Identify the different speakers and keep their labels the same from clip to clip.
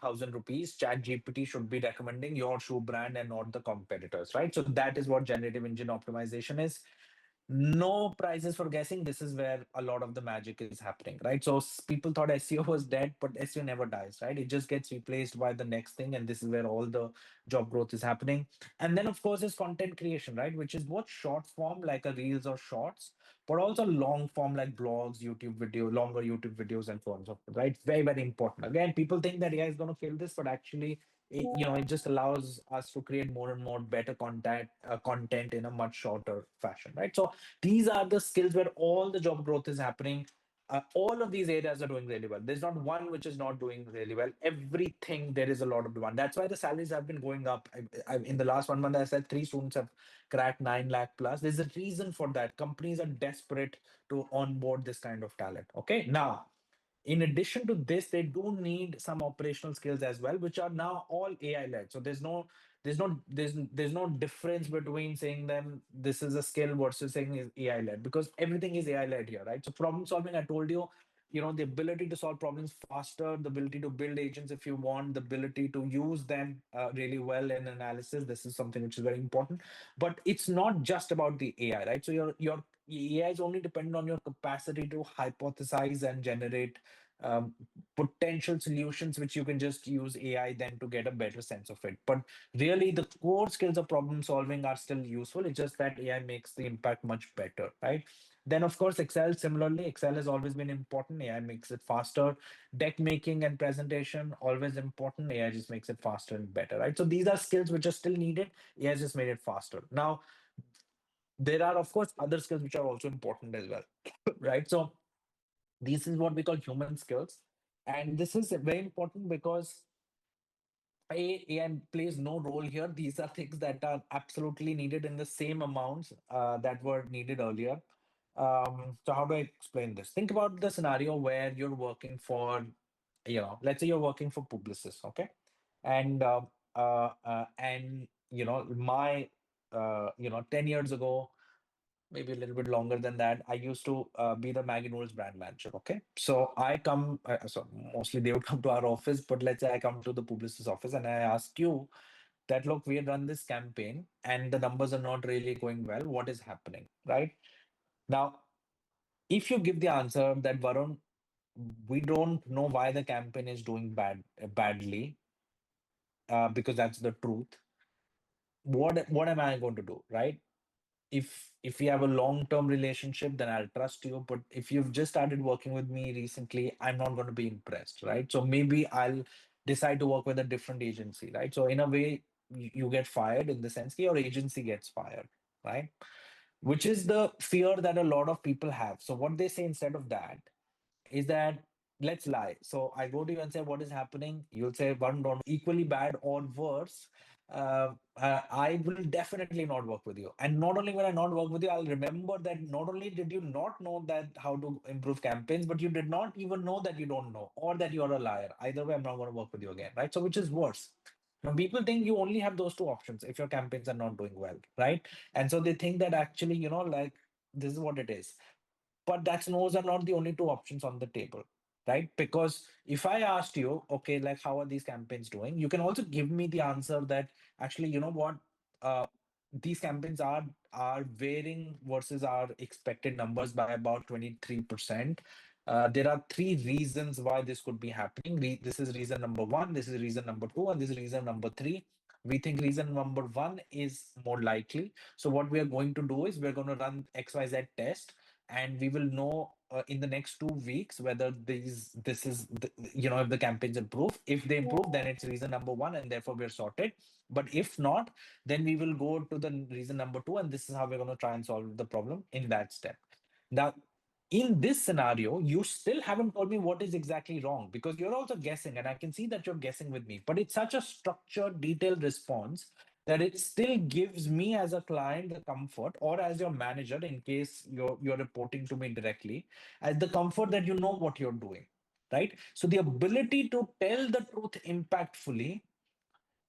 Speaker 1: ₹1,000, Chat GPT should be recommending your shoe brand and not the competitors, right? So that is what generative engine optimization is. No prizes for guessing. This is where a lot of the magic is happening, right? So people thought SEO was dead, but SEO never dies, right? It just gets replaced by the next thing, and this is where all the job growth is happening. And then of course is content creation, right? Which is both short form like a reels or shorts, but also long form like blogs, YouTube video, longer YouTube videos, and so on and so forth, right? Very, very important. Again, people think that AI is going to kill this, but actually it just allows us to create more and more better content in a much shorter fashion, right? So these are the skills where all the job growth is happening. All of these areas are doing really well. There's not one which is not doing really well. Everything, there is a lot of demand. That's why the salaries have been going up. In the last 1 month, I said 3 students have cracked 9 lakh plus. There's a reason for that. Companies are desperate to onboard this kind of talent. Okay. Now, in addition to this, they do need some operational skills as well, which are now all AI led. So there's no difference between saying them this is a skill versus saying is AI led, because everything is AI led here, right? So problem solving, I told you, the ability to solve problems faster, the ability to build agents if you want, the ability to use them really well in analysis. This is something which is very important. But it's not just about the AI, right? So your AI is only dependent on your capacity to hypothesize and generate um, potential solutions, which you can just use AI then to get a better sense of it. But really, the core skills of problem solving are still useful. It's just that AI makes the impact much better, right? Then, of course, Excel, similarly, Excel has always been important. AI makes it faster. Deck making and presentation, always important. AI just makes it faster and better, right? So these are skills which are still needed. AI just made it faster. Now, there are, of course, other skills which are also important as well, right? So this is what we call human skills. And this is very important because AI plays no role here. These are things that are absolutely needed in the same amounts that were needed earlier. So how do I explain this? Think about the scenario where you're working for, let's say you're working for Publicis, okay? And my 10 years ago, maybe a little bit longer than that, I used to be the Maggie Noodles brand manager. Okay. So I come, so mostly they would come to our office, but let's say I come to the Publicis office and I ask you that, look, we had run this campaign and the numbers are not really going well. What is happening? Right. Now, if you give the answer that, Varun, we don't know why the campaign is doing badly, because that's the truth. What am I going to do? Right. If we have a long-term relationship, then I'll trust you. But if you've just started working with me recently, I'm not going to be impressed, right? So maybe I'll decide to work with a different agency, right? So in a way, you get fired in the sense that your agency gets fired, right? Which is the fear that a lot of people have. So what they say instead of that is that, let's lie. So I go to you and say, what is happening? You'll say, one, don't equally bad or worse. I will definitely not work with you. And not only will I not work with you, I'll remember that not only did you not know that how to improve campaigns, but you did not even know that you don't know, or that you're a liar. Either way, I'm not going to work with you again, right? So which is worse? Now, people think you only have those two options if your campaigns are not doing well, right? And so they think that actually, like, this is what it is. But that's those are not the only two options on the table, right? Because if I asked you, okay, like, how are these campaigns doing, you can also give me the answer that actually, you know what, uh, these campaigns are varying versus our expected numbers by about 23%. There are three reasons why this could be happening. This is reason number one, this is reason number two, and this is reason number three. We think reason number one is more likely. So what we are going to do is we're going to run XYZ test, and we will know in the next 2 weeks whether if the campaigns improve. If they improve, then it's reason number one, and therefore we're sorted. But if not, then we will go to the reason number two, and this is how we're going to try and solve the problem in that step. Now, in this scenario, you still haven't told me what is exactly wrong, because you're also guessing, and I can see that you're guessing with me. But it's such a structured, detailed response that it still gives me as a client the comfort, or as your manager, in case you're reporting to me directly, as the comfort that you know what you're doing, right? So the ability to tell the truth impactfully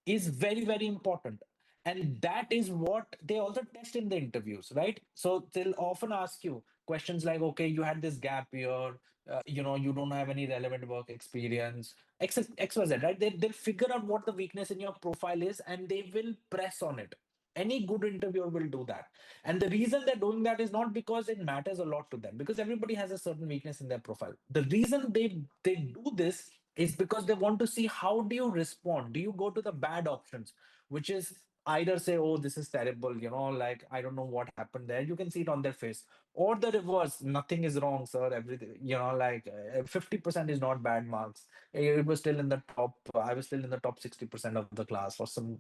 Speaker 1: is very, very important. And that is what they also test in the interviews, right? So they'll often ask you questions like, okay, you had this gap year, you don't have any relevant work experience, XYZ, right? They'll figure out what the weakness in your profile is and they will press on it. Any good interviewer will do that. And the reason they're doing that is not because it matters a lot to them, because everybody has a certain weakness in their profile. The reason they do this is because they want to see how do you respond. Do you go to the bad options, which is either say, oh, this is terrible, like I don't know what happened there. You can see it on their face, or the reverse, nothing is wrong, sir, everything, like 50% is not bad marks. It was still in the top, I was still in the top 60% of the class, or some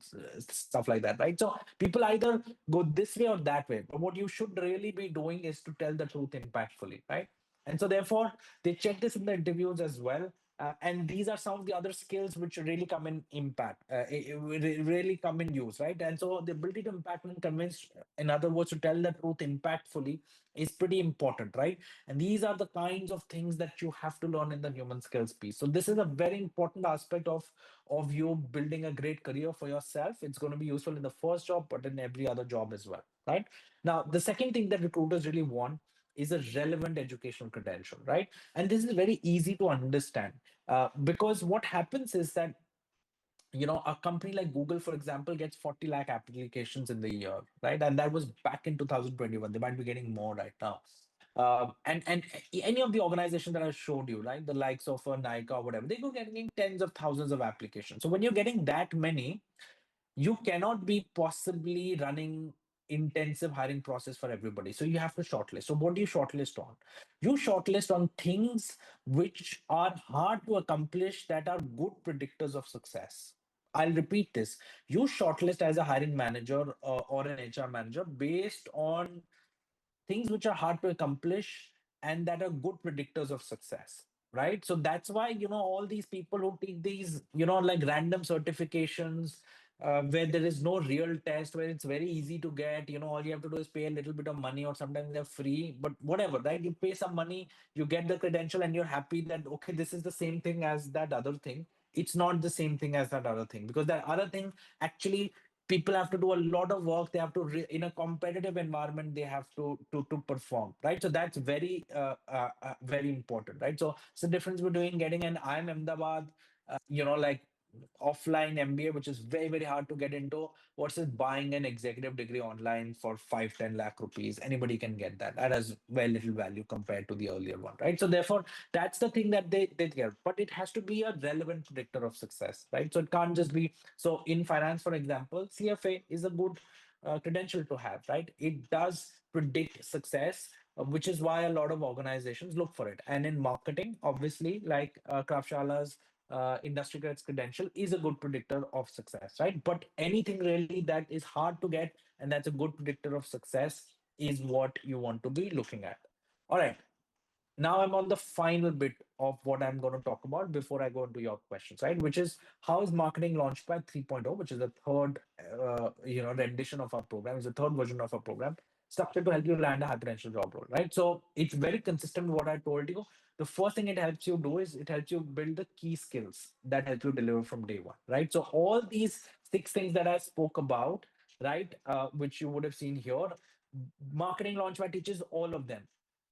Speaker 1: stuff like that, right? So people either go this way or that way, but what you should really be doing is to tell the truth impactfully, right? And so therefore they check this in the interviews as well. And these are some of the other skills which really come in impact, really come in use, right? And so the ability to impact and convince, in other words, to tell the truth impactfully is pretty important, right? And these are the kinds of things that you have to learn in the human skills piece. So this is a very important aspect of you building a great career for yourself. It's going to be useful in the first job, but in every other job as well, right? Now, the second thing that recruiters really want is a relevant educational credential, right? And this is very easy to understand, because what happens is that a company like Google, for example, gets 40 lakh applications in the year, right? And that was back in 2021. They might be getting more right now. And any of the organizations that I showed you, right, the likes of Nike or whatever, they go getting tens of thousands of applications. So when you're getting that many, you cannot be possibly running intensive hiring process for everybody. So you have to shortlist. So what do you shortlist on? You shortlist on things which are hard to accomplish, that are good predictors of success. I'll repeat this. You shortlist as a hiring manager, or an HR manager, based on things which are hard to accomplish and that are good predictors of success, right? So that's why all these people who take these like random certifications, where there is no real test, where it's very easy to get, all you have to do is pay a little bit of money, or sometimes they're free, but whatever, right? You pay some money, you get the credential, and you're happy that, okay, this is the same thing as that other thing. It's not the same thing as that other thing, because that other thing, actually, people have to do a lot of work. They have to in a competitive environment, they have to perform, right? So that's very important, right? So it's the difference between getting an IIM Ahmedabad, like offline MBA, which is very, very hard to get into, versus buying an executive degree online for 5-10 lakh rupees. Anybody can get that. That has very little value compared to the earlier one, right? So therefore, that's the thing that they get. But it has to be a relevant predictor of success, right? So it can't just be, so in finance, for example, CFA is a good credential to have, right? It does predict success, which is why a lot of organizations look for it. And in marketing, obviously, like Krafshala's industry grades credential is a good predictor of success, right? But anything really that is hard to get and that's a good predictor of success is what you want to be looking at. All right. Now I'm on the final bit of what I'm going to talk about before I go into your questions, right? Which is, how is Marketing Launchpad 3.0, which is the third, rendition of our program, is the third version of our program, structured to help you land a high potential job role, right? So it's very consistent with what I told you. The first thing it helps you do is it helps you build the key skills that help you deliver from day one, right? So all these six things that I spoke about, right, which you would have seen here, Marketing Launchpad teaches all of them.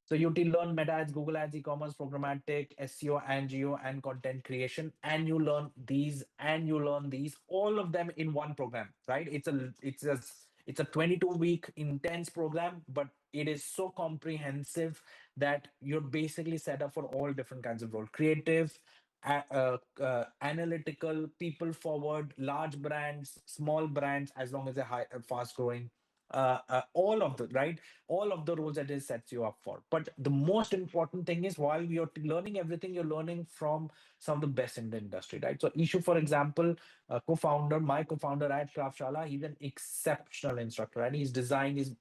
Speaker 1: So you will learn Meta Ads, Google Ads, e-commerce, programmatic, SEO, and geo, and content creation, and you learn these, and you learn these, all of them in one program, right? It's a 22-week intense program, but it is so comprehensive that you're basically set up for all different kinds of roles: creative, analytical, people forward, large brands, small brands, as long as they're fast growing, all of the right, all of the roles that it sets you up for. But the most important thing is, while you're learning everything, you're learning from some of the best in the industry, right? So Ishu, for example, my co-founder at Kraftshala, he's an exceptional instructor, and he's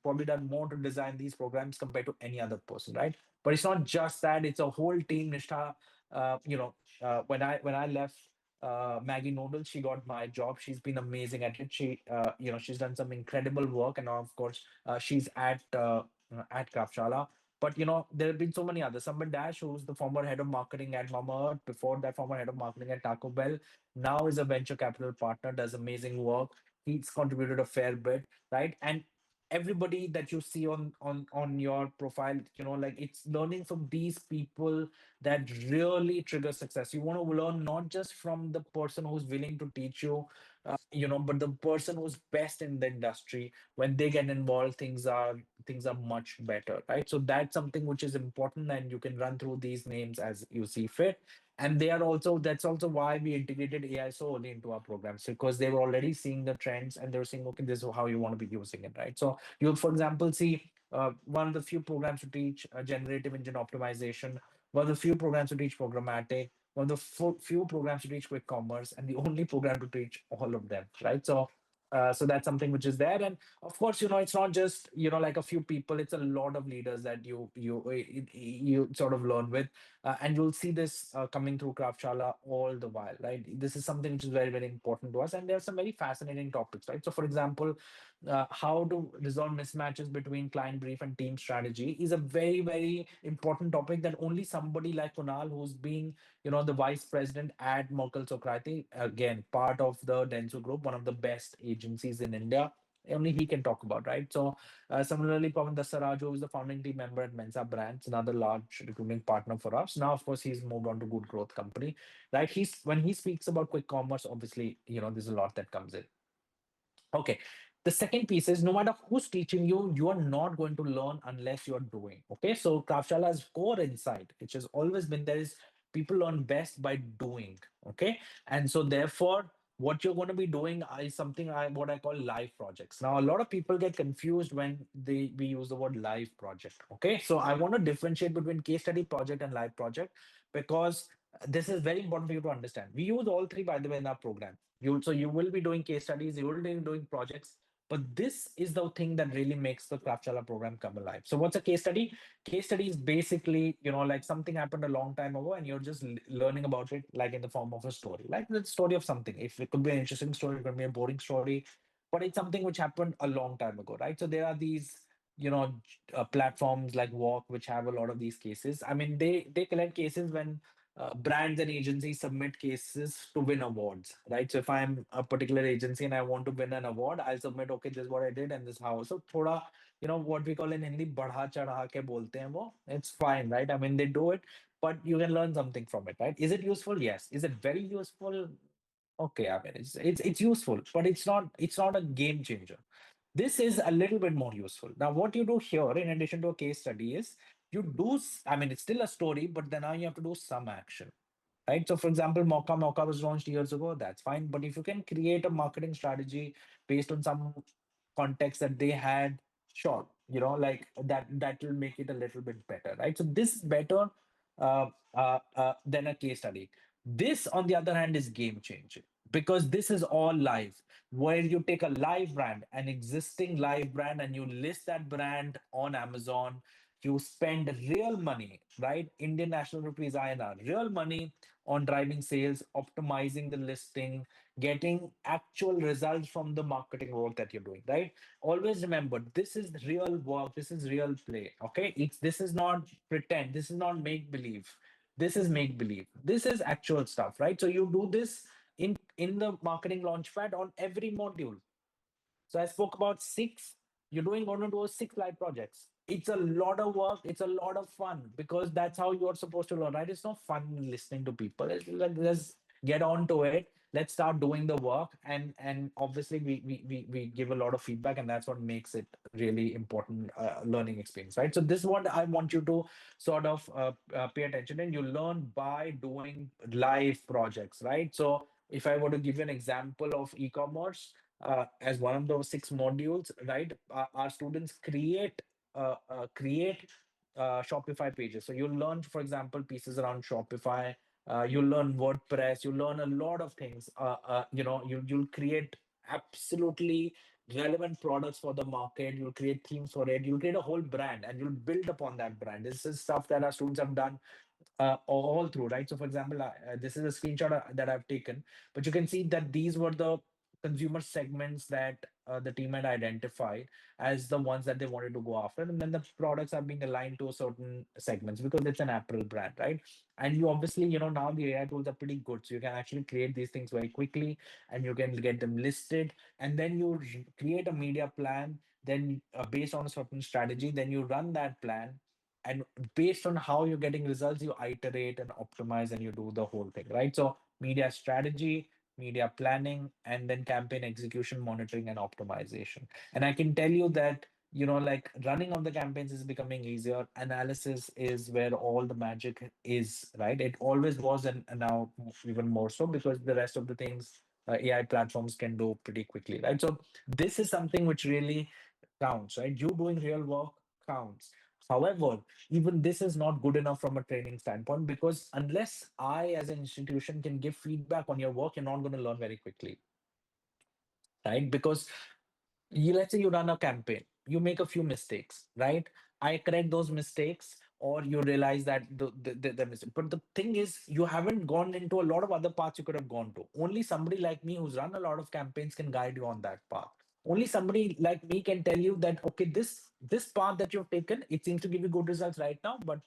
Speaker 1: probably done more to design these programs compared to any other person, right? But it's not just that, it's a whole team. Nishtha, when I left Maggie Noodles, she got my job. She's been amazing at it. She's done some incredible work, and now, of course, she's at Kraftshala. But there have been so many others. Samban Dash, who's the former head of marketing at Mama Earth, before that, former head of marketing at Taco Bell, now is a venture capital partner, does amazing work. He's contributed a fair bit, right? And everybody that you see on your profile, like it's learning from these people that really trigger success. You want to learn not just from the person who's willing to teach you, but the person who's best in the industry. When they get involved, things are much better, right? So that's something which is important, and you can run through these names as you see fit. And they are also that's also why we integrated AI so early into our programs, because they were already seeing the trends and they were saying, okay, this is how you want to be using it, right? So you'll, for example, see one of the few programs to teach generative engine optimization, one of the few programs to teach programmatic, one of the few programs to teach quick commerce, and the only program to teach all of them, right? So that's something which is there. And of course, it's not just like a few people. It's a lot of leaders that you sort of learn with, and you'll see this coming through Craftshalla all the while, right? This is something which is very, very important to us, and there are some very fascinating topics, right? So, for example, how to resolve mismatches between client brief and team strategy is a very, very important topic that only somebody like Kunal, who's being, the vice president at Merkle Sokrati, again, part of the Denso Group, one of the best agencies in India. Only he can talk about, right? So, similarly, Pawan Dasaraj, who is the founding team member at Mensa Brands, another large recruiting partner for us. Now, of course, he's moved on to Good Growth Company, right? When he speaks about quick commerce, obviously, there's a lot that comes in. Okay. The second piece is, no matter who's teaching you, you are not going to learn unless you're doing. Okay. So Kravshala's core insight, which has always been there, is people learn best by doing. Okay. And so therefore, what you're going to be doing is something what I call live projects. Now, a lot of people get confused when we use the word live project. Okay. So I want to differentiate between case study project and live project, because this is very important for you to understand. We use all three, by the way, in our program. You will be doing case studies, you will be doing projects, but this is the thing that really makes the Craftshalla program come alive. So what's a case study? Case study is basically, like something happened a long time ago and you're just learning about it, like in the form of a story, like the story of something. If it could be an interesting story, it could be a boring story, but it's something which happened a long time ago, right? So there are these, platforms like Walk, which have a lot of these cases. I mean, they collect cases when brands and agencies submit cases to win awards, right? So if I'm a particular agency and I want to win an award, I'll submit, okay, this is what I did and this how. So thoda, what we call in Hindi, badha chadha ke bolte hain wo. It's fine, right? I mean, they do it, but you can learn something from it, right? Is it useful? Yes. Is it very useful? Okay, I mean, it's useful, but it's not a game changer. This is a little bit more useful. Now, what you do here, in addition to a case study, is I mean, it's still a story, but then now you have to do some action, right? So, for example, Mocha was launched years ago. That's fine. But if you can create a marketing strategy based on some context that they had, sure, like that will make it a little bit better, right? So this is better than a case study. This, on the other hand, is game changing, because this is all live, where you take a live brand, an existing live brand, and you list that brand on Amazon. You spend real money, right? Indian national rupees, INR, real money on driving sales, optimizing the listing, getting actual results from the marketing work that you're doing, right? Always remember, this is real work, this is real play. Okay. This is not pretend, this is not make believe. This is make believe. This is actual stuff, right? So you do this in the marketing launchpad on every module. So I spoke about six. You're doing one of those six live projects. It's a lot of work. It's a lot of fun, because that's how you're supposed to learn, right? It's not fun listening to people. It's like, let's get on to it. Let's start doing the work, and obviously we give a lot of feedback, and that's what makes it really important learning experience, right? So this is what I want you to sort of pay attention, and you learn by doing live projects, right? So if I were to give you an example of e-commerce, as one of those six modules, right? Our students create Shopify pages. So you'll learn, for example, pieces around Shopify. You'll learn WordPress. You learn a lot of things. You'll create absolutely relevant products for the market. You'll create themes for it. You'll create a whole brand, and you'll build upon that brand. This is stuff that our students have done all through, right? So, for example, this is a screenshot that I've taken, but you can see that these were the consumer segments that the team had identified as the ones that they wanted to go after, and then the products are being aligned to certain segments because it's an apparel brand, right? And you obviously, now the AI tools are pretty good, so you can actually create these things very quickly, and you can get them listed, and then you create a media plan then based on a certain strategy, then you run that plan, and based on how you're getting results, you iterate and optimize and you do the whole thing, right? So media strategy, media planning, and then campaign execution, monitoring, and optimization. And I can tell you that, like, running of the campaigns is becoming easier. Analysis is where all the magic is, right? It always was, and now even more so, because the rest of the things AI platforms can do pretty quickly, right? So this is something which really counts, right? You doing real work counts. However, even this is not good enough from a training standpoint, because unless I, as an institution, can give feedback on your work, you're not going to learn very quickly, right? Because let's say you run a campaign, you make a few mistakes, right? I correct those mistakes, or you realize that the mistake. But the thing is, you haven't gone into a lot of other paths you could have gone to. Only somebody like me who's run a lot of campaigns can guide you on that path. Only somebody like me can tell you that, okay, this path that you've taken, it seems to give you good results right now, but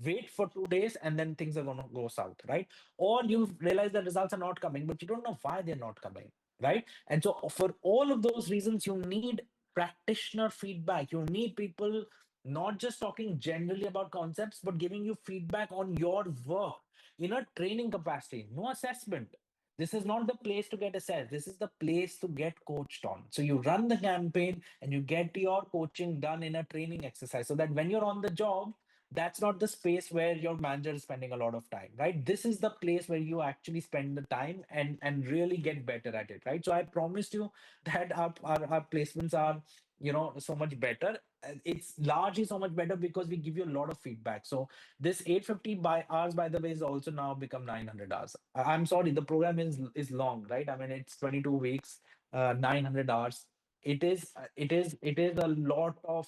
Speaker 1: wait for 2 days and then things are going to go south, right? Or you realize the results are not coming, but you don't know why they're not coming, right? And so, for all of those reasons, you need practitioner feedback. You need people not just talking generally about concepts, but giving you feedback on your work in a training capacity. No assessment. This is not the place to get assessed. This is the place to get coached on. So you run the campaign and you get your coaching done in a training exercise, so that when you're on the job, that's not the space where your manager is spending a lot of time, right? This is the place where you actually spend the time and really get better at it, right? So I promised you that our placements are, so much better. It's largely so much better because we give you a lot of feedback. So this 850 by hours, by the way, is also now become 900 hours. I'm sorry, the program is long, right? I mean, it's 22 weeks, 900 hours. It is a lot of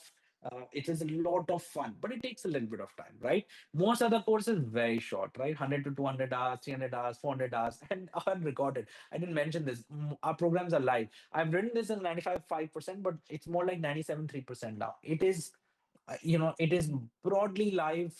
Speaker 1: it is a lot of fun, but it takes a little bit of time, right? Most other courses very short, right? 100 to 200 hours, 300 hours, 400 hours, and unrecorded. I didn't mention this. Our programs are live. I've written this in 95.5%, but it's more like 97.3% now. It is broadly live,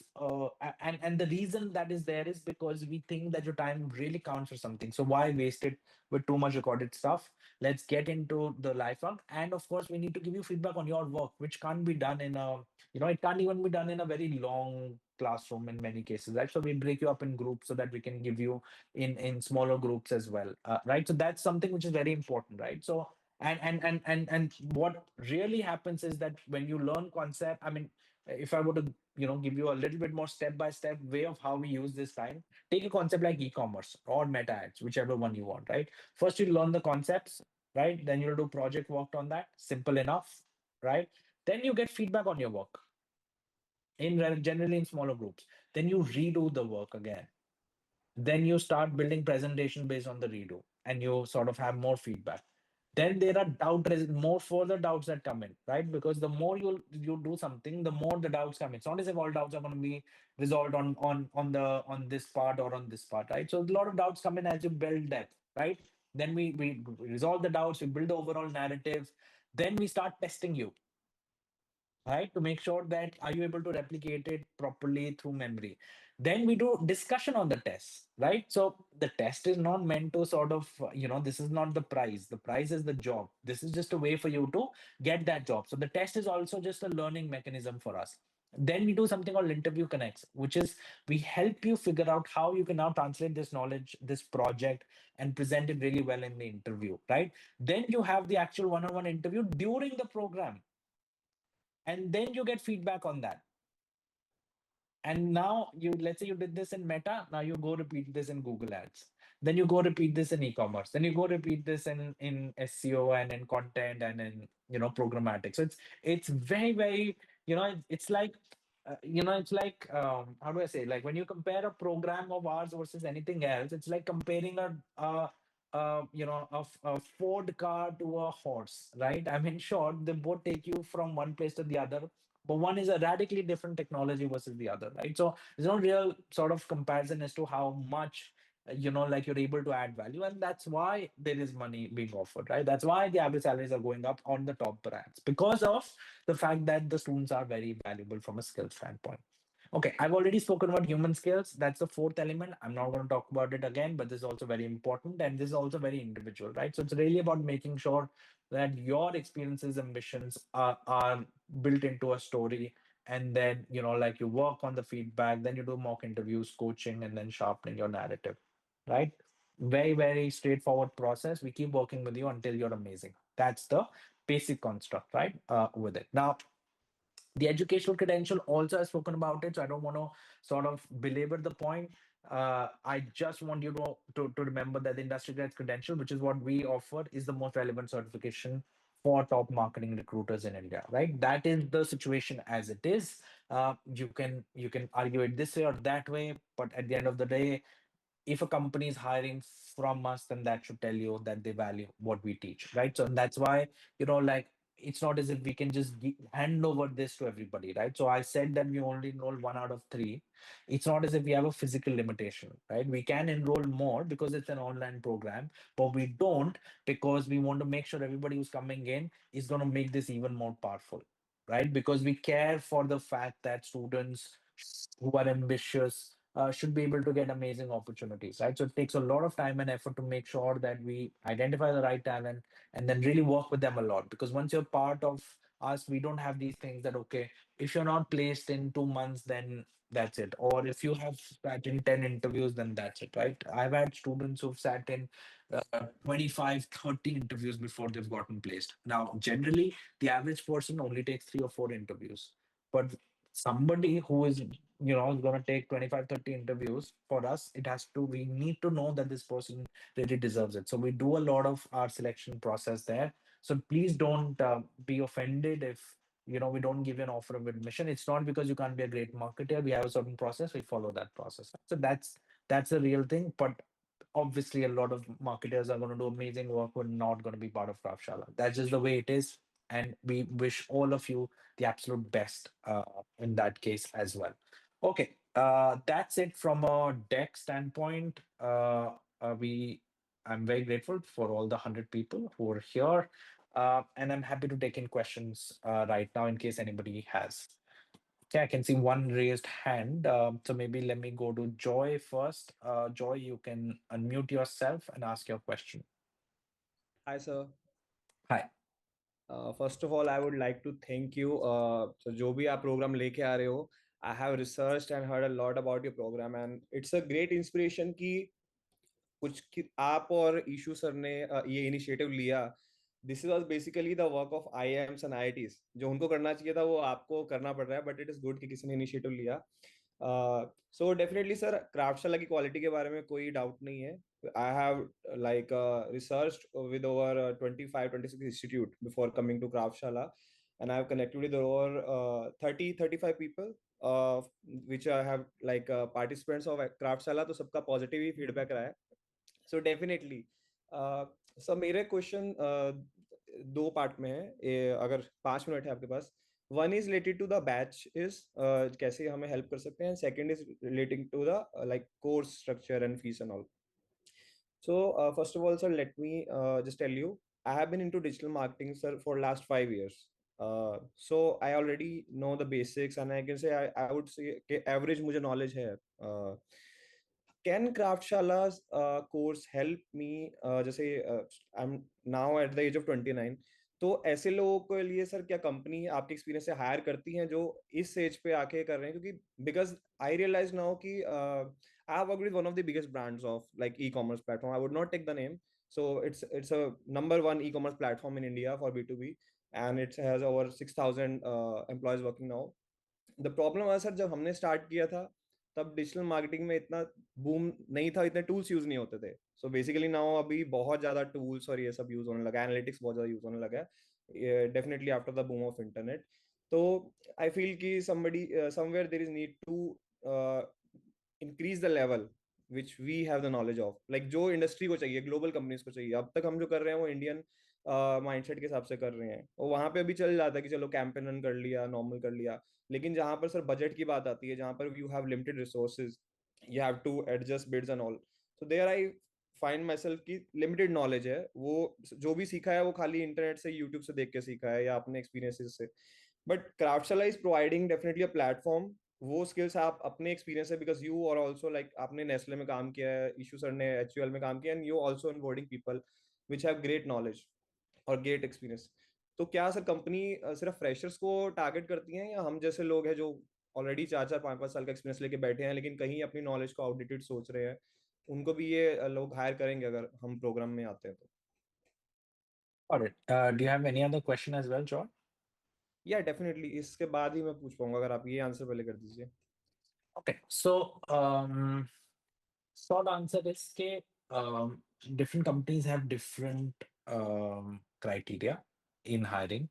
Speaker 1: and the reason that is there is because we think that your time really counts for something. So why waste it with too much recorded stuff? Let's get into the live work, and of course we need to give you feedback on your work, which can't be done in a, it can't even be done in a very long classroom in many cases, right? So we break you up in groups so that we can give you in smaller groups as well, right? So that's something which is very important, right? So and what really happens is that when you learn concept, I mean, if I were to, give you a little bit more step by step way of how we use this time, take a concept like e-commerce or meta ads, whichever one you want, right? First you learn the concepts, right? Then you'll do project work on that, simple enough, right? Then you get feedback on your work generally in smaller groups. Then you redo the work again. Then you start building presentation based on the redo, and you sort of have more feedback. Then there are more further doubts that come in, right? Because the more you do something, the more the doubts come in. It's not as if all doubts are going to be resolved on this part or on this part, right? So a lot of doubts come in as you build depth, right? Then we resolve the doubts, we build the overall narrative. Then we start testing you, right, to make sure that are you able to replicate it properly through memory. Then we do discussion on the test, right? So the test is not meant to sort of, this is not the prize is the job. This is just a way for you to get that job. So the test is also just a learning mechanism for us. Then we do something called interview connects, which is we help you figure out how you can now translate this knowledge, this project, and present it really well in the interview, right? Then you have the actual one-on-one interview during the program, and then you get feedback on that. And now you, let's say you did this in Meta, now you go repeat this in Google Ads. Then you go repeat this in e-commerce. Then you go repeat this in SEO and in content and in, programmatic. So it's very, very, it's like, it's like, how do I say, like when you compare a program of ours versus anything else, it's like comparing a Ford car to a horse, right? I mean, sure, they both take you from one place to the other, but one is a radically different technology versus the other, right? So there's no real sort of comparison as to how much, like you're able to add value, and that's why there is money being offered, right? That's why the average salaries are going up on the top brands, because of the fact that the students are very valuable from a skill standpoint. Okay, I've already spoken about human skills. That's the fourth element. I'm not going to talk about it again, but this is also very important and this is also very individual, right? So it's really about making sure that your experiences, ambitions are built into a story. And then, like you work on the feedback, then you do mock interviews, coaching, and then sharpening your narrative, right? Very, very straightforward process. We keep working with you until you're amazing. That's the basic construct, right? With it. Now, the educational credential also I've spoken about it, so I don't want to sort of belabor the point. I just want you to remember that the industry grad credential, which is what we offer, is the most relevant certification for top marketing recruiters in India, right? That is the situation as it is. You can argue it this way or that way, but at the end of the day, if a company is hiring from us, then that should tell you that they value what we teach, right? So that's why, like, it's not as if we can just hand over this to everybody, right? So I said that we only enroll 1 out of 3. It's not as if we have a physical limitation, right? We can enroll more because it's an online program, but we don't, because we want to make sure everybody who's coming in is going to make this even more powerful, right? Because we care for the fact that students who are ambitious should be able to get amazing opportunities, right? So it takes a lot of time and effort to make sure that we identify the right talent and then really work with them a lot. Because once you're part of us, we don't have these things that, okay, if you're not placed in 2 months, then that's it. Or if you have sat in 10 interviews, then that's it, right? I've had students who've sat in 25, 30 interviews before they've gotten placed. Now, generally, the average person only takes 3 or 4 interviews. But somebody who is going to take 25, 30 interviews for us, we need to know that this person really deserves it. So we do a lot of our selection process there. So please don't be offended if we don't give you an offer of admission. It's not because you can't be a great marketer. We have a certain process, we follow that process. So that's a real thing. But obviously, a lot of marketers are going to do amazing work who are not going to be part of Craftshalla. That's just the way it is. And we wish all of you the absolute best in that case as well. Okay, that's it from a deck standpoint. I'm very grateful for all the 100 people who are here, and I'm happy to take in questions right now in case anybody has. Okay, I can see one raised hand. So maybe let me go to Joy first. Joy, you can unmute yourself and ask your question.
Speaker 2: Hi, sir.
Speaker 1: Hi.
Speaker 2: First of all, I would like to thank you. So जो भी आप program लेके आ रहे हो, I have researched and heard a lot about your program, and it's a great inspiration कि आप और ईशू sir ने ये इनिशिएटिव लिया. This was basically the work of IIMs and IITs. जो उनको करना चाहिए था वो आपको करना पड़ रहा है, बट इट इज गुड कि किसी ने इनिशिएटिव लिया. सो डेफिनेटली सर, क्राफ्टशाला की क्वालिटी के बारे में कोई डाउट नहीं है. I have like researched with over 25-26 institute before coming to Craftshala, and I have connected with over 30-35 people which I have like participants of Craftshala. तो सबका पॉजिटिव ही फीडबैक रहा है. सो डेफिनेटली सर, मेरे क्वेश्चन दो पार्ट में है. अगर 5 मिनट है आपके पास. One is related to the batch is कैसे हमें हेल्प कर सकते हैं. Second is relating to the like course structure and fees and all. So, first of all, sir, let me just tell you, I have been into digital marketing, sir, for last 5 years. So I already know the basics, and I can say I would say average मुझे knowledge है. Can Craftshala's course help me? जैसे I'm now at the age of 29. तो ऐसे लोगों के लिए sir क्या company आपके एक्सपीरियंस से हायर करती हैं जो इस एज पे आके कर रहे हैं? क्योंकि बिकॉज आई रियलाइज नाउ कि I have worked with one of the biggest brands of like e-commerce platform. I would not take the name. So it's a number one e-commerce platform in India for B2B, and it has over 6,000 employees working now. The problem was sir, जब हमने start किया था तब digital marketing में इतना boom नहीं था, इतने टूल्स यूज नहीं होते थे. सो बेसिकली नाउ अभी बहुत ज्यादा टूल्स और ये सब यूज होने लगा, एनालिटिक्स बहुत ज्यादा यूज होने लगा है, definitely after the boom of internet. तो आई फील कि somebody somewhere there is need to increase the level which we have the knowledge of, like जो इंडस्ट्री को चाहिए, ग्लोबल कंपनीज को चाहिए. अब तक हम जो कर रहे हैं वो इंडियन माइंडसेट के हिसाब से कर रहे हैं, और वहां पे अभी चल जाता है कि चलो कैंपेन रन कर लिया, नॉर्मल कर लिया. लेकिन जहां पर सर बजट की बात आती है, जहां पर you have limited resources, you have to adjust bids and all. So there I find myself की लिमिटेड नॉलेज है. वो जो भी सीखा है वो खाली इंटरनेट से, यूट्यूब से देख के सीखा है या अपने एक्सपीरियंसेस से. But Craftshala is providing definitely a platform वो स्किल्स आप अपने एक्सपीरियंस है, because you are also like आपने नेस्ले में काम किया है, ईशू सर ने HUL में काम किया, and you also onboarding people which have great knowledge और ग्रेट एक्सपीरियंस। तो क्या सर कंपनी सिर्फ फ्रेशर्स को टारगेट करती हैं, या हम जैसे लोग हैं जो ऑलरेडी 4-4 5-5 साल का एक्सपीरियंस लेके बैठे हैं लेकिन कहीं अपनी नॉलेज को आउटडेटेड सोच रहे हैं, उनको भी ये लोग हायर करेंगे अगर हम प्रोग्राम में आते हैं तो?
Speaker 1: Got it. Do you have any other question as well, John?
Speaker 2: या डेफिनेटली, इसके बाद ही मैं पूछ पाऊंगा, अगर आप ये आंसर पहले कर दीजिए।
Speaker 1: Okay. So, short answer is that different companies have different criteria in hiring.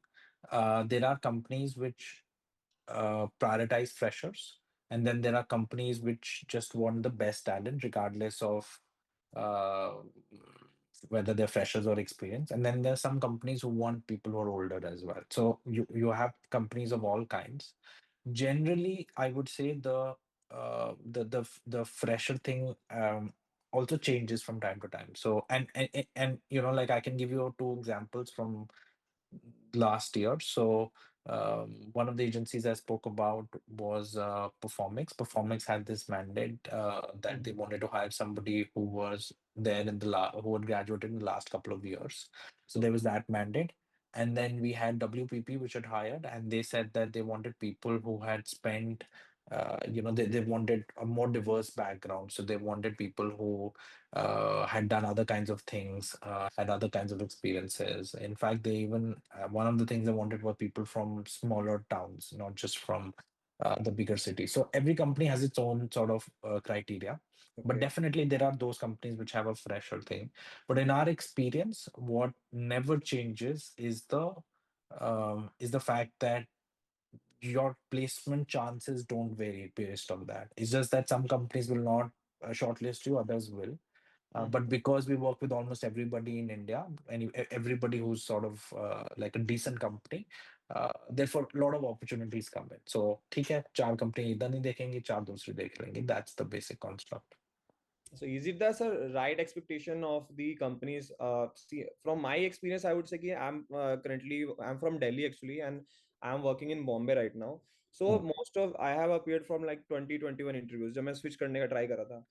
Speaker 1: There are companies which prioritize freshers, and then there are companies which just want the best talent, regardless of uh, whether they're freshers or experienced. And then there are some companies who want people who are older as well. So you have companies of all kinds. Generally, I would say the fresher thing also changes from time to time. So and like I can give you two examples from last year. So one of the agencies I spoke about was Performix. Performix had this mandate that they wanted to hire somebody who was there in who had graduated in the last couple of years. So there was that mandate. And then we had WPP, which had hired, and they said that they wanted people who had spent, they wanted a more diverse background. So they wanted people who had done other kinds of things, had other kinds of experiences. In fact, they even, one of the things they wanted were people from smaller towns, not just from the bigger cities. So every company has its own sort of criteria. But
Speaker 2: okay.
Speaker 1: definitely, there are those companies which have a fresher thing. But in our experience, what never changes is the fact that your placement chances don't vary based on that. It's just that some companies will not shortlist you, others will. But because we work with almost everybody in India, and everybody who's sort of like a decent company, therefore a lot of opportunities come in. So ठीक है, चार company इधर नहीं देखेंगे, चार दूसरी देख लेंगे. That's the basic construct.
Speaker 2: So is it the sir right expectation of the companies? See, from my experience, I would say कि I'm from Delhi actually, and I'm working in Bombay right now. So
Speaker 1: Hmm.
Speaker 2: most of I have appeared from like 2021 interviews जब मैं switch करने का try करा था.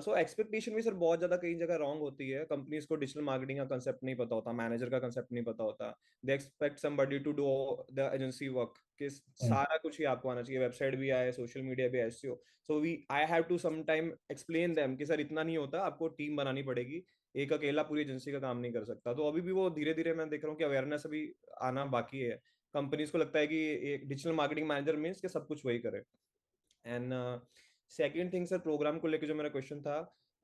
Speaker 2: So expectation भी sir बहुत ज्यादा कई जगह wrong होती है. Companies को digital marketing का concept नहीं पता होता, manager का concept नहीं पता होता. They expect somebody to do the agency work कि
Speaker 1: Hmm.
Speaker 2: सारा कुछ ही आपको आना चाहिए, वेबसाइट भी आए, सोशल मीडिया भी, SEO. So we I have to some time explain them कि सर इतना नहीं होता, आपको टीम बनानी पड़ेगी, एक अकेला पूरी एजेंसी का काम नहीं कर सकता। तो अभी भी वो धीरे धीरे मैं देख रहा हूँ कि अवेयरनेस अभी आना बाकी है। कंपनीज को लगता है कि एक डिजिटल मार्केटिंग मैनेजर मीन्स कि सब कुछ वही करे। And second thing sir, programme को लेकर जो मेरा क्वेश्चन था,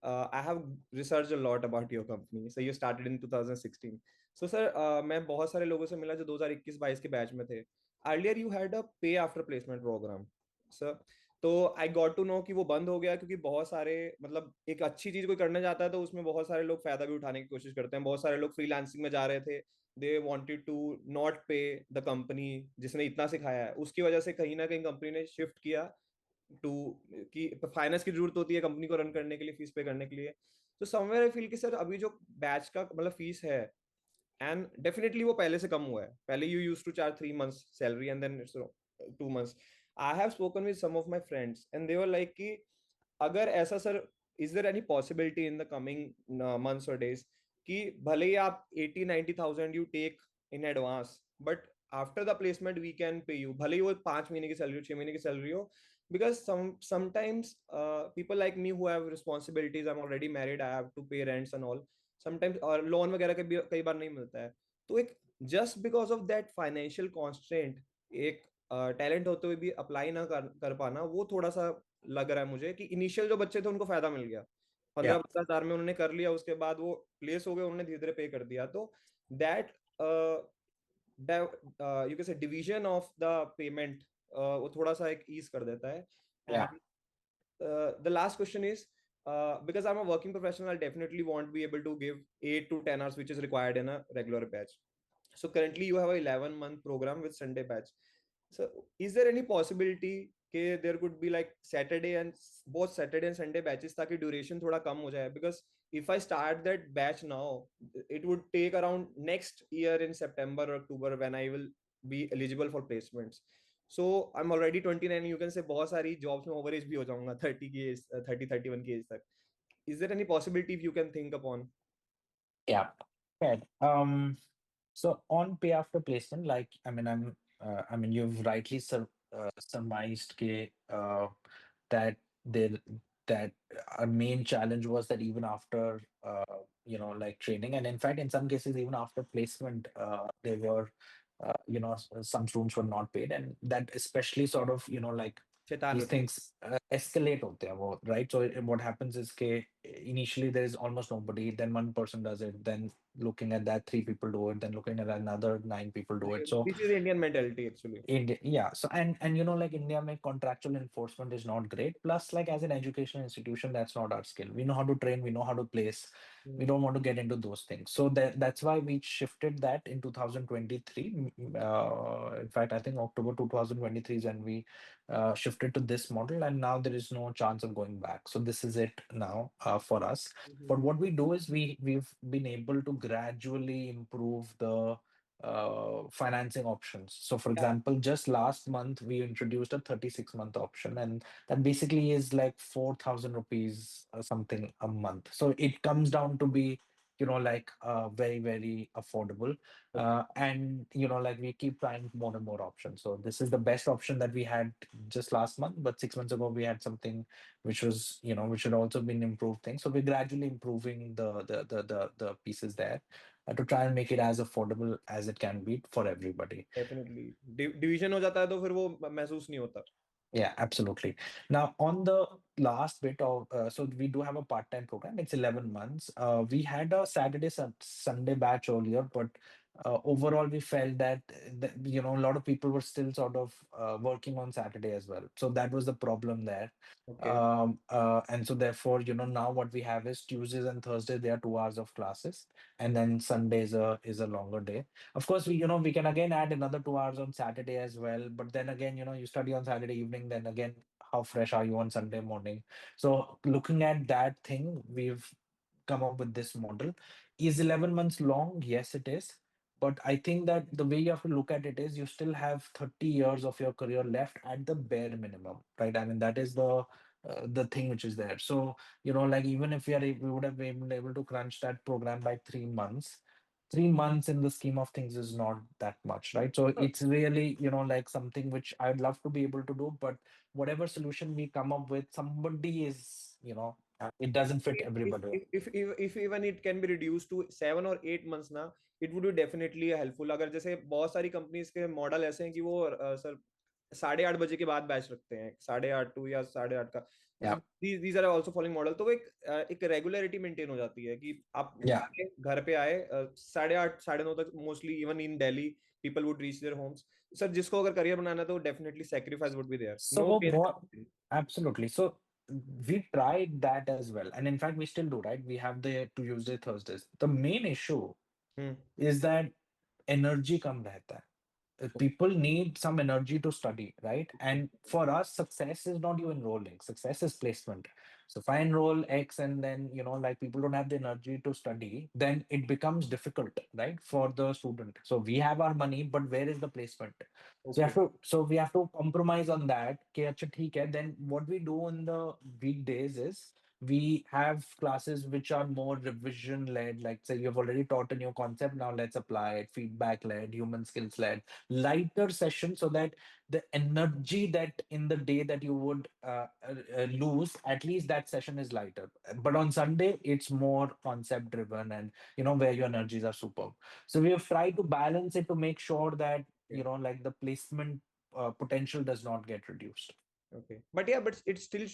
Speaker 2: I have research a lot about your company, so you started in 2016। सो सर मैं बहुत सारे लोगों से मिला जो 2021-22 के बैच में थे। अर्लियर यू हैड अ पे आफ्टर प्लेसमेंट प्रोग्राम सर। तो आई गॉट टू नो कि वो बंद हो गया, क्योंकि बहुत सारे मतलब एक अच्छी चीज कोई करने जाता है तो उसमें बहुत सारे लोग फायदा भी उठाने की कोशिश करते हैं। बहुत सारे लोग फ्रीलांसिंग में जा रहे थे, दे वांटेड टू नॉट पे द कंपनी जिसने इतना सिखाया है, उसकी वजह से कहीं ना कहीं कंपनी ने शिफ्ट किया टू कि फाइनेंस की जरूरत होती है कंपनी को रन करने के लिए, फीस पे करने के लिए। तो समवेयर आई फील कि सर अभी जो बैच का मतलब फीस है, एंड डेफिनेटली वो पहले से कम हुआ है। पहले you use to charge 3 months salary and then 2 months। I have spoken with some of my friends and they were like कि अगर ऐसा sir, is there any possibility in the coming months और डेज कि भले ही आप 80-90 thousand you take in advance, but after the placement we can pay you, भले ही वो 5 महीने की सैलरी हो, 6 महीने की सैलरी हो। Because sometimes people like me who have responsibilities, I'm already married, I have to pay rents and all, sometimes और लोन वगैरह का भी कई बार नहीं मिलता है। तो एक just because of that financial constraint, एक टैलेंट होते हुए भी अप्लाई ना कर पाना, वो थोड़ा सा लग रहा है मुझे कि इनिशियल जो बच्चे थे उनको फायदा मिल गया, पंद्रह
Speaker 1: Yeah.
Speaker 2: पंद्रह हजार में उन्होंने कर लिया, उसके बाद वो प्लेस हो गए, उन्होंने धीरे धीरे पे कर दिया। तो that you can say division of the payment वो थोड़ा सा एक ईज कर देता है।
Speaker 1: Yeah.
Speaker 2: And the last question is, because I'm a working professional, I'll definitely won't be able to give 8 to 10 hours, which is required in a regular batch. So currently you have a 11-month program with Sunday batch. So is there any possibility कि there could be like Saturday and both Saturday and Sunday batches ताकि duration थोड़ा कम हो जाए? Because if I start that batch now, it would take around next year in September or October when I will be eligible for placements. So I'm already 29, you can say बहुत सारी jobs में over age भी हो जाऊंगा 30 की age, 30-31 की age तक. Is there any possibility if you can think upon?
Speaker 1: Yeah. Right. So on pay after placement, like I mean, you've rightly surmised that there that our main challenge was that even after like training, and in fact, in some cases, even after placement, they were some students were not paid, and that especially sort of like
Speaker 2: शैतान
Speaker 1: these
Speaker 2: होते हैं.
Speaker 1: things escalate होते हैं वो, right? So what happens is ke initially there is almost nobody, then one person does it, then looking at that, three people do it, then looking at another nine people do it. So
Speaker 2: This is Indian mentality actually.
Speaker 1: India, yeah. So and like India, my contractual enforcement is not great. Plus, like as an education institution, that's not our skill. We know how to train, we know how to place. We
Speaker 2: Hmm.
Speaker 1: don't want to get into those things. So that's why we shifted that in 2023. In fact, I think October 2023 is when we shifted to this model, and now there is no chance of going back. So this is it now for us. But what we do is we've been able to gradually improve the financing options. So, for
Speaker 2: Yeah,
Speaker 1: example, just last month we introduced a 36-month option, and that basically is like 4,000 rupees or something a month. So it comes down to be like very very affordable,
Speaker 2: okay.
Speaker 1: and like we keep trying more and more options. So this is the best option that we had just last month, but 6 months ago we had something which was which had also been improved things. So we're gradually improving the pieces there to try and make it as affordable as it can be for everybody.
Speaker 2: Definitely. Division हो जाता है तो फिर वो महसूस नहीं होता.
Speaker 1: Yeah, absolutely. Now, on the last bit of, so we do have a part-time program. It's 11 months. We had a Saturday, Sunday batch earlier, but overall we felt that, a lot of people were still sort of working on Saturday as well. So that was the problem there.
Speaker 2: Okay.
Speaker 1: And so therefore, now what we have is Tuesdays and Thursdays, there are 2 hours of classes, and then Sunday is a longer day. Of course, we can again add another 2 hours on Saturday as well. But then again, you study on Saturday evening, then again, how fresh are you on Sunday morning? So looking at that thing, we've come up with this model. Is 11 months long? Yes, it is. But I think that the way you have to look at it is you still have 30 years of your career left at the bare minimum, right? I mean, that is the thing which is there. So, like even if we would have been able to crunch that program by 3 months, 3 months in the scheme of things is not that much, right? So
Speaker 2: Huh.
Speaker 1: it's really, like something which I'd love to be able to do, but whatever solution we come up with, somebody is, it doesn't fit everybody.
Speaker 2: If even it can be reduced to 7 or 8 months ना, it would be definitely helpful. अगर जैसे बहुत सारी companies के model ऐसे हैं कि वो सर 8:30 बजे के बाद बैच रखते हैं, 8:30 टू या 8:30 का.
Speaker 1: Yeah,
Speaker 2: these are also following model. तो वो एक रेगुलरिटी मेंटेन हो जाती है कि आप
Speaker 1: yeah.
Speaker 2: घर पे आए 8:30 9:30 तक. Mostly even in Delhi people would reach their homes. Sir जिसको अगर करियर बनाना है तो definitely sacrifice would be there. No
Speaker 1: So what
Speaker 2: parents.
Speaker 1: absolutely. So we tried that as well. And in fact, we still do, right? We have the Tuesday, Thursdays. The main issue
Speaker 2: hmm.
Speaker 1: is that energy kam rehta hai. People need some energy to study, right? And for us, success is not you enrolling, success is placement. So if I enroll X and then, like people don't have the energy to study, then it becomes difficult, right? For the student. So we have our money, but where is the placement?
Speaker 2: Okay.
Speaker 1: So we have to compromise on that. कि अच्छा ठीक है. Then what we do on the weekdays is we have classes which are more revision led, like say you've already taught a new concept, now let's apply it, feedback led, human skills led, lighter session, so that the energy that in the day that you would lose, at least that session is lighter. But on Sunday it's more concept driven, and where your energies are superb. So we have tried to balance it to make sure that like the placement potential does not get reduced.
Speaker 2: Okay, but yeah, but it's still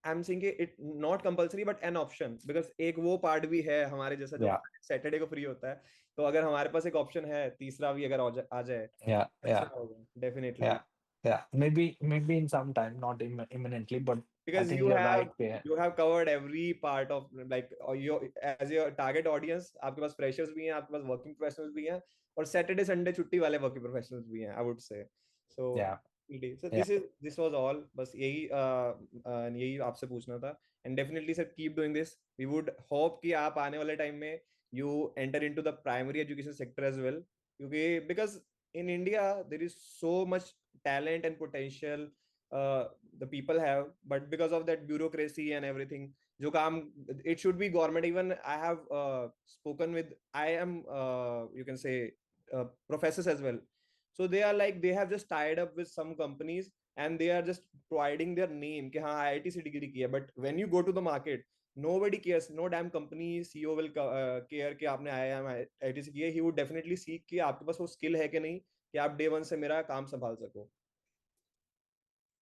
Speaker 2: I'm saying it not compulsory but an option, because एक वो part भी है हमारे जैसा जो
Speaker 1: Yeah,
Speaker 2: Saturday को free होता है. तो अगर हमारे पास एक ऑप्शन है तीसरा भी अगर आ जाए
Speaker 1: yeah,
Speaker 2: अच्छा
Speaker 1: yeah,
Speaker 2: होगा definitely.
Speaker 1: yeah, yeah. Maybe in some time, not imminently, but I
Speaker 2: Because
Speaker 1: think you're right. Yeah,
Speaker 2: you have covered every part of like your as your target audience. आपके पास freshers भी हैं, आपके पास working professionals भी हैं, और Saturday Sunday छुट्टी वाले working professionals भी हैं, I would say. So
Speaker 1: yeah,
Speaker 2: so
Speaker 1: yeah.
Speaker 2: This was all. बस यही आपसे पूछना था. And definitely sir keep doing this. We would hope कि आप आने वाले टाइम में you enter into the primary education sector as well, क्योंकि because in India, there is so much talent and potential the people have, but because of that bureaucracy and everything, जो काम, it should be government. Even I have spoken with, I am you can say professors as well. So they are like, they have just tied up with some companies and they are just providing their name कि हाँ IIT से degree की है, but when you go to the market, nobody cares. No damn company CEO will care कि आपने IIM IIT से किया. He would definitely seek कि आपके पास वो skill है कि नहीं कि आप day one से मेरा काम संभाल सको.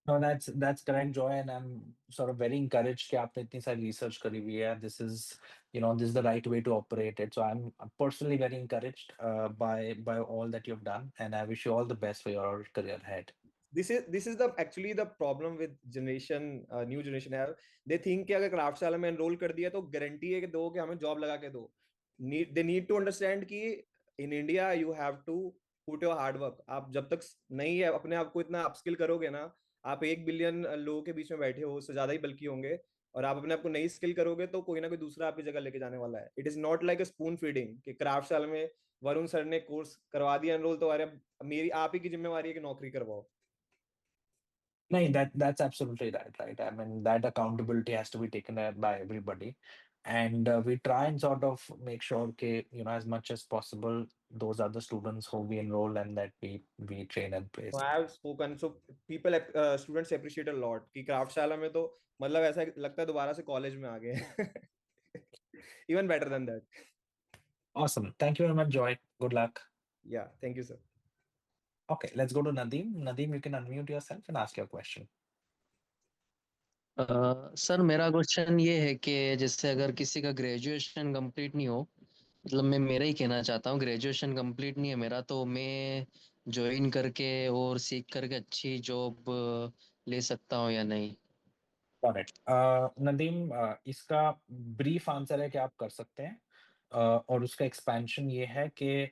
Speaker 1: No, that's correct, Joy, and I'm sort of very encouraged कि आपने इतनी सारी research करी हुई है. This is, this is the right way to operate it. So I'm personally very encouraged by all that you've done, and I wish you all the best for your career ahead.
Speaker 2: This is the actually the problem with generation, new generation है. They think कि अगर क्राफ्ट्सशाला में enroll कर दिया तो guarantee है कि दो कि हमें जॉब लगा के दो. They need to understand कि in India you have to put your hard work. आप जब तक नहीं है अपने आप को इतना अपस्किल करोगे ना, आप 1 बिलियन लोगों के बीच में बैठे हो, उससे ज्यादा ही बल्कि होंगे, और आप अपने आप को नई स्किल करोगे तो कोई ना कोई दूसरा आपकी जगह लेके जाने वाला है. It is not like a spoon feeding कि क्राफ्ट्सशाला में वरुण सर ने कोर्स करवा दिया एनरोल, तो अरे मेरी आप ही की जिम्मेवारी है कि नौकरी करवाओ.
Speaker 1: No, that's absolutely right, right? I mean, that accountability has to be taken by everybody. And we try and sort of make sure that, as much as possible, those are the students who we enroll and that we train and
Speaker 2: So
Speaker 1: place.
Speaker 2: I have spoken, so people students appreciate a lot कि क्राफ्टशाला में तो मतलब ऐसा लगता है दोबारा से college में आ गए. Even better than that.
Speaker 1: Awesome. Thank you very much, Joy. Good luck.
Speaker 2: Yeah, thank you, sir.
Speaker 1: Okay, let's go to Nadeem. Nadeem, you can unmute yourself and ask your question.
Speaker 3: Sir मेरा question ये है कि जैसे अगर किसी का graduation complete नहीं हो, मतलब मैं मेरा ही कहना चाहता हूँ, ग्रेजुएशन कंप्लीट नहीं है मेरा, तो मैं ज्वाइन करके और सीख करके अच्छी जॉब ले सकता हूँ या नहीं?
Speaker 1: Got it. नदीम, इसका ब्रीफ आंसर है कि आप कर सकते हैं. और उसका एक्सपेंशन ये है कि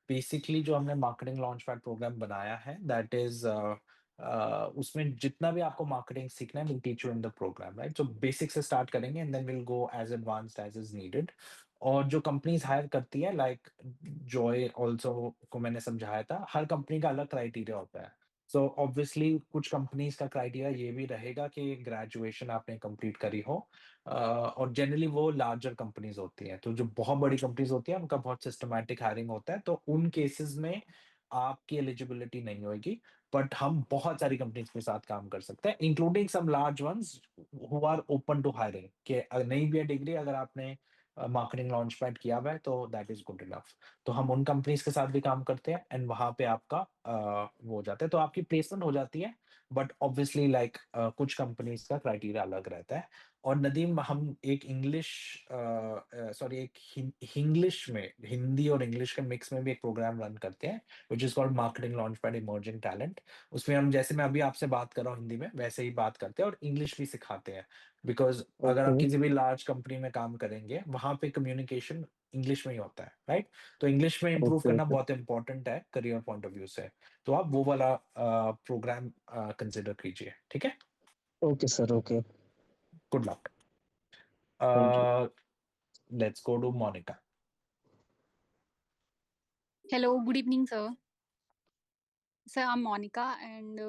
Speaker 1: बेसिकली जो हमने मार्केटिंग लॉन्च पैड प्रोग्राम बनाया है, दैट इज उसमें जितना भी आपको मार्केटिंग सीखना है, will teach you in the program, right? So basic से स्टार्ट करेंगे and then will go as advanced as is needed. और जो कंपनीज हायर करती है, लाइक जॉय ऑल्सो को मैंने समझाया था, हर कंपनी का अलग क्राइटेरिया होता है. सो ऑब्वियसली कुछ कंपनीज का क्राइटेरिया ये भी रहेगा कि ग्रेजुएशन आपने कंप्लीट करी हो. और जनरली वो लार्जर कंपनीज होती हैं, तो जो बहुत बड़ी कंपनीज होती हैं उनका बहुत सिस्टमैटिक हायरिंग होता है, तो उन केसेस में आपकी एलिजिबिलिटी नहीं होगी. बट हम बहुत सारी कंपनीज के साथ काम कर सकते हैं, including some large ones who are open to hiring, कि नहीं भी है डिग्री, अगर आपने मार्केटिंग लॉन्च पैड किया हुआ है तो दैट इज गुड इनफ. तो हम उन कंपनीज के साथ भी काम करते हैं एंड वहां पे आपका वो हो जाता है, तो आपकी प्लेसमेंट हो जाती है. बट ऑब्वियसली लाइक कुछ कंपनीज का क्राइटेरिया अलग रहता है. और नदीम, हम एक इंग्लिश सॉरी एक इंग्लिश में, हिंदी और इंग्लिश के मिक्स में भी एक प्रोग्राम रन करते हैं, which is called marketing launch pad emerging talent. उसमें हम, जैसे मैं अभी आपसे बात कर रहा हूँ हिंदी में, वैसे ही बात करते हैं और इंग्लिश भी सिखाते हैं. बिकॉज अगर आप
Speaker 3: ओके.
Speaker 1: किसी भी लार्ज कंपनी में काम करेंगे, वहां पे कम्युनिकेशन इंग्लिश में ही होता है, राइट? तो इंग्लिश में इंप्रूव
Speaker 3: ओके.
Speaker 1: करना
Speaker 3: ओके.
Speaker 1: बहुत इंपॉर्टेंट है करियर पॉइंट ऑफ व्यू से. तो आप वो वाला प्रोग्राम कंसिडर कीजिए, ठीक है?
Speaker 3: Okay sir. Okay.
Speaker 1: Good luck.
Speaker 3: Thank you.
Speaker 1: Let's go to Monica.
Speaker 4: Hello, good evening, sir. Sir, I'm Monica, and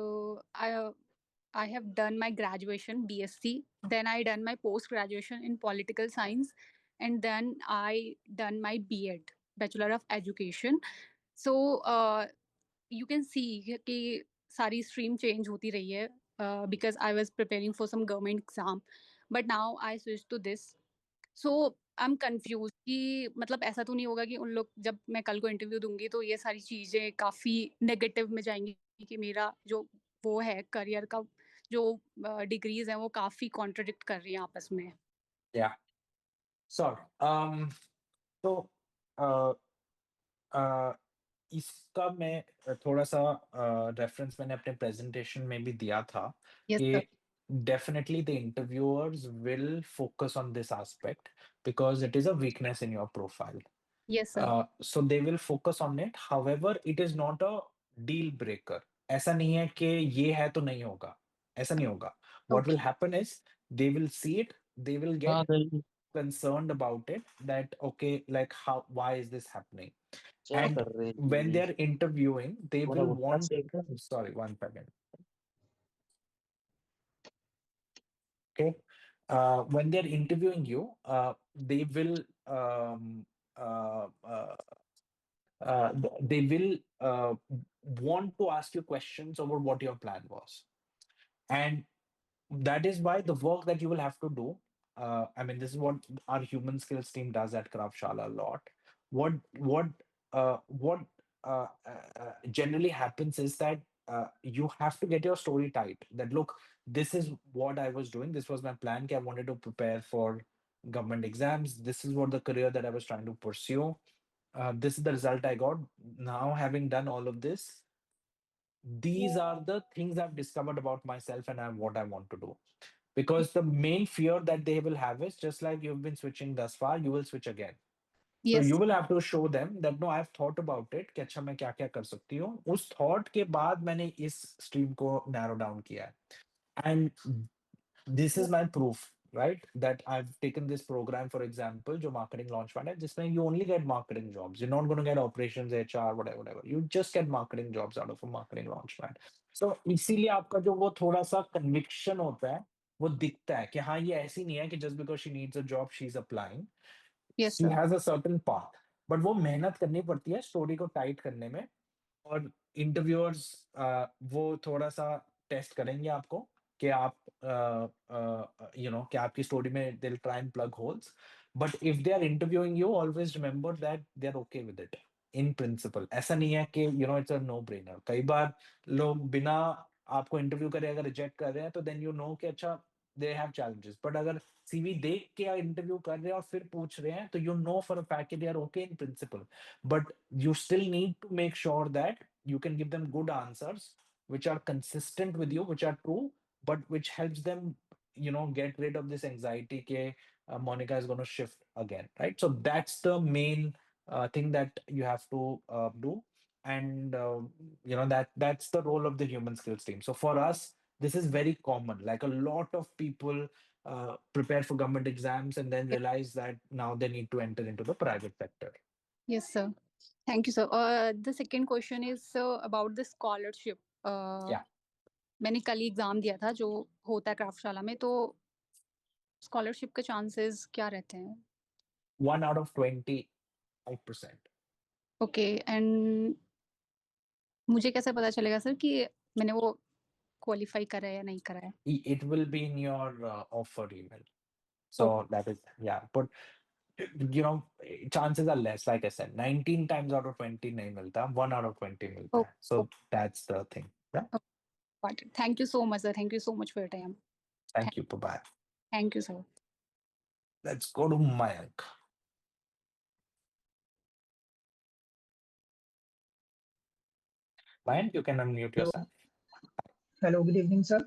Speaker 4: I have done my graduation BSc. Then I done my post graduation in political science, and then I done my B.Ed, Bachelor of Education. So you can see कि सारी stream change होती रही है because I was preparing for some government exam, but now I switched to this. So I am confuse कि मतलब ऐसा तो नहीं होगा कि उन लोग, जब मैं कल को इंटरव्यू दूंगी तो ये सारी चीजें काफी नेगेटिव में जाएंगी कि मेरा जो वो है करियर का, जो डिग्रीज हैं वो काफी कॉन्ट्रडिक्ट कर रही हैं आपस में.
Speaker 1: या सॉरी. तो uh, uh, इसका मैं थोड़ा सा रेफरेंस मैंने अपने प्रेजेंटेशन में भी दिया था
Speaker 4: यस सर.
Speaker 1: कि definitely the interviewers will focus on this aspect because it is a weakness in your profile.
Speaker 4: Yes sir.
Speaker 1: So they will focus on it. However, it is not a deal breaker. ऐसा नहीं है कि ये है तो नहीं होगा. ऐसा नहीं होगा. What
Speaker 4: okay.
Speaker 1: will happen is they will see it, they will
Speaker 3: हाँ
Speaker 1: get concerned about it, that okay, like how, why is this happening?
Speaker 3: क्या
Speaker 1: And
Speaker 3: कर रहे
Speaker 1: when
Speaker 3: हैं
Speaker 1: they're interviewing, they
Speaker 3: पूरा
Speaker 1: will
Speaker 3: गुटखा
Speaker 1: want.
Speaker 3: सेक रहे हैं?
Speaker 1: Sorry, one second. Okay. When they're interviewing you, they will uh, uh, they will want to ask you questions about what your plan was, and that is why the work that you will have to do. I mean, this is what our human skills team does at Craftshalla a lot. What generally happens is that you have to get your story tight. That look, this is what I was doing. This was my plan. I wanted to prepare for government exams. This is what the career that I was trying to pursue. This is the result I got. Now, having done all of this, these are the things I've discovered about myself and what I want to do. Because the main fear that they will have is just like you've been switching thus far, you will switch again. So
Speaker 4: Yes.
Speaker 1: you will have to show them that no, I've thought about it कि अच्छा मैं क्या क्या कर सकती हूँ. उस thought के बाद मैंने इस stream को narrow down किया है. And this is my proof, right? That I've taken this program, for example, जो marketing launchpad है, जिसमें you only get marketing jobs. You're not going to get operations, HR, whatever, whatever. You just get marketing jobs out of a marketing launchpad. So इसीलिए आपका जो वो थोड़ा सा conviction होता है, वो दिखता है कि हाँ ये ऐसी नहीं है कि just because she needs a job, she's applying.
Speaker 4: Yes,
Speaker 1: She
Speaker 4: sir.
Speaker 1: has a certain path. But वो मेहनत करनी पड़ती है स्टोरी को टाइट करने में. और इंटरव्यूअर्स वो थोड़ा सा टेस्ट करेंगे आपको कि आप कि आपकी स्टोरी में they will try and plug holes. But if they are interviewing you, always remember that they are okay with it. In principle ऐसा नहीं है कि इट्स अ नो ब्रेनर. कई बार लोग बिना आपको इंटरव्यू करे अगर रिजेक्ट कर रहे हैं तो देन यू नो कि अच्छा दे हैव चैलेंजेस. बट अगर सीवी देख के इंटरव्यू कर रहे हैं और फिर पूछ रहे हैं तो you know for a fact कि they are okay in principle. But you still need to make sure that you can give them good answers which are consistent with you, which are true, but which helps them get rid of this anxiety ke Monica is going to shift again, right? So that's the main thing that you have to do. And that's the role of the human skills team. So for us, this is very common. Like a lot of people prepare for government exams and then realize that now they need to enter into the private sector.
Speaker 4: Yes, sir. Thank you, sir. The second question is about the scholarship.
Speaker 1: Yeah.
Speaker 4: मैंने कल ही exam दिया था जो होता है क्राफ्टशाला में, तो scholarship के चांसेस क्या रहते हैं?
Speaker 1: 1 out of 25%.
Speaker 4: ओके, एंड मुझे कैसे पता चलेगा सर कि मैंने वो क्वालिफाई करा है या नहीं करा है?
Speaker 1: It will be in your offer email. So that is, yeah. But chances are less. Like I said, 19 times out of 20 nahi milta, 1 out of 20 milta hai. So that's the thing. Yeah.
Speaker 4: Got it. Thank you so much, sir. Thank you so much for your time.
Speaker 1: Thank you. Bye-bye.
Speaker 4: Thank you, sir.
Speaker 1: Let's go to Mayank. Mayank, you can unmute yourself.
Speaker 5: Hello, good evening, sir.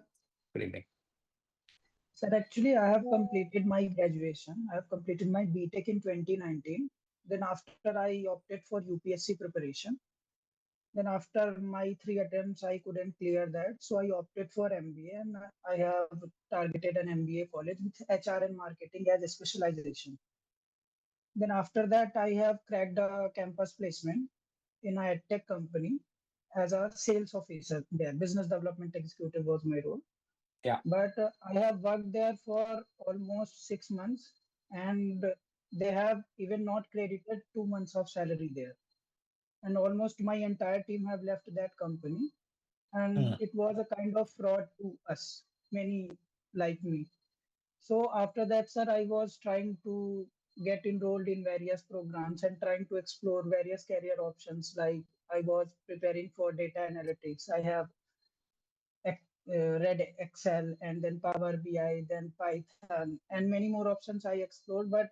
Speaker 1: Good evening.
Speaker 5: Sir, actually, I have completed my graduation. I have completed my BTech in 2019. Then after I opted for UPSC preparation. Then after my 3 attempts, I couldn't clear that. So I opted for MBA and I have targeted an MBA college with HR and marketing as a specialization. Then after that, I have cracked a campus placement in a EdTech company as a sales officer there. Business development executive was my role.
Speaker 1: Yeah.
Speaker 5: But I have worked there for almost 6 months and they have even not credited 2 months of salary there. And almost my entire team have left that company. And it was a kind of fraud to us, many like me. So after that, sir, I was trying to get enrolled in various programs and trying to explore various career options. Like I was preparing for data analytics. I have read Excel and then Power BI, then Python, and many more options I explored. But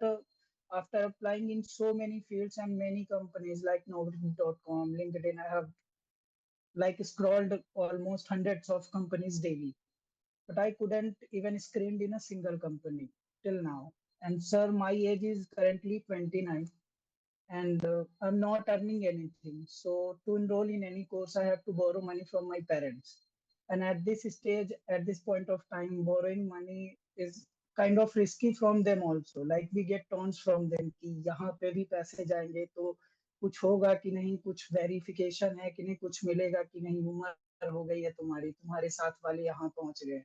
Speaker 5: after applying in so many fields and many companies like Novotel.com, LinkedIn, I have like scrolled almost hundreds of companies daily. But I couldn't even screened in a single company till now. And sir, my age is currently 29 and I'm not earning anything. So to enroll in any course, I have to borrow money from my parents. And at this stage, at this point of time, borrowing money is kind of risky from them also. Like we get taunts from them कि यहाँ पे भी पैसे जाएंगे तो कुछ होगा कि नहीं, कुछ वेरिफिकेशन है कि नहीं, कुछ मिलेगा कि नहीं, उम्र हो गई है तुम्हारी, तुम्हारे साथ वाले यहाँ पहुंच गए।